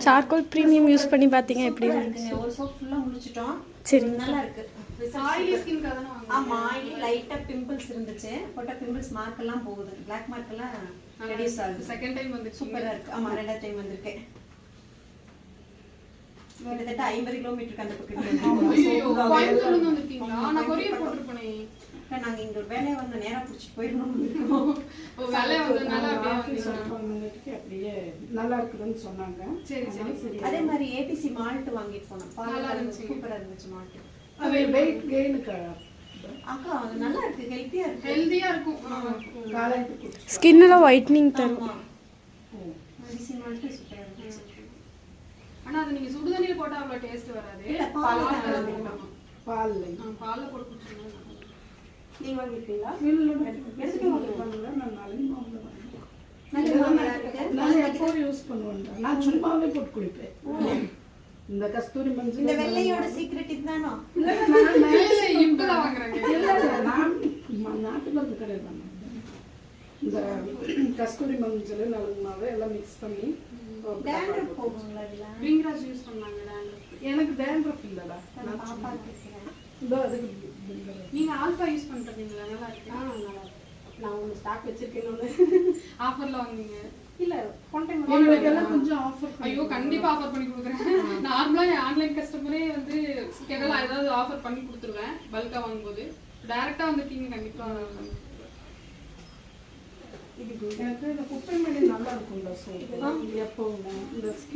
Charcoal premium use பண்ணி பார்த்தீங்க எப்படி இருக்குங்க? ஒரு சோப் ஃபுல்லா முடிச்சிட்டோம். சரி, நல்லா இருக்கு. ஆயிலி ஸ்கின்க்கு அதானே வாங்குங்க. ஆமா, ஆயிலி லைட்டா பிம்பிள்ஸ் இருந்துச்சு. போட்ட பிம்பிள்ஸ் மார்க் எல்லாம் போகுது. Black மார்க் எல்லாம் ரெடியூஸ் ஆகுது. செகண்ட் டைம் வந்து சூப்பரா இருக்கு. ஆமா, ரெண்டாவது டைம் வந்திருக்கேன். கிட்டத்தட்ட 50 கிலோமீட்டருக்கு அந்த பக்கம். கோயம்புத்தூர்ல வந்திருக்கீங்களா? நான் கொரியர் போட்டுருப்பேனே. நாங்க இங்க ஒரு வேலையை வந்து நேரா புடிச்சிட்டு போயிடணும். வேலையை வந்ததுனால அப்படியே நல்லா இருக்குதுன்னு சொன்னாங்க. சரி சரி சரி. அதே மாதிரி ஏபிசி மால்ட் வாங்கிட்டு போனோம். பால் சூப்பரா இருந்துச்சு மால்ட். அது வெயிட் கெயினுக்கு அக்கா அது நல்லா இருக்கு. ஹெல்த்தியா இருக்கு. ஹெல்தியா இருக்கும். காலையில ஸ்கின் எல்லாம் ஒயிட்னிங் தரும். ஏபிசி மால்ட் சூப்பரா இருந்துச்சு. ஆனா அது நீங்க சுடு தண்ணியில போட்டா அவ்வளவு டேஸ்ட் வராது. பால் பால்ல போட்டு குடிச்சீங்கன்னா நீங்க வாங்கிட்டீங்களா? எடுத்துட்டு வந்துருப்பாங்க. நான் நாளைக்கு நல்ல நான் எப்போ யூஸ் பண்ணுவேன். நான் சும்மாவே போட்டு குடிப்பேன். இந்த கஸ்தூரி மஞ்சள் இந்த வெள்ளையோட சீக்ரெட் இதுதானோ? நான் இப்பதான் வாங்குறேங்க. நான் நாட்டு மருந்து கடையில் தான் இந்த கஸ்தூரி மஞ்சள் நலுங்கு எல்லாம் மிக்ஸ் பண்ணி டேண்ட்ரஃப் போகுங்களா இதுல? விங்ராஜ் யூஸ் பண்ணாங்க டேண்ட்ரஃப். எனக்கு டேண்ட்ரஃப் இல்லடா. நான் பாப்பா கேக்குறேன். இதோ அதுக்கு நீங்க ஆல்பா யூஸ் பண்றீங்களா? நல்லா இருக்கு. நல்லா இருக்கு. நான் ஒரு ஸ்டாக் வச்சிருக்கேன். ஒன்னு ஆஃபர்ல வாங்குனீங்க? இல்ல போன டைம் உங்களுக்கு எல்லாம் கொஞ்சம் ஆஃபர். ஐயோ கண்டிப்பா ஆஃபர் பண்ணி கொடுக்குறேன். நார்மலா ஆன்லைன் கஸ்டமரே வந்து கேட்டா ஏதாவது ஆஃபர் பண்ணி கொடுத்துருவேன் பல்கா வாங்கும்போது. டைரக்டா வந்துட்டீங்க கண்டிப்பா. எனக்கு இந்த குப்பை மேலே நல்லா இருக்கும்ல சோப்பு எப்பவுமே இந்த ஸ்கின்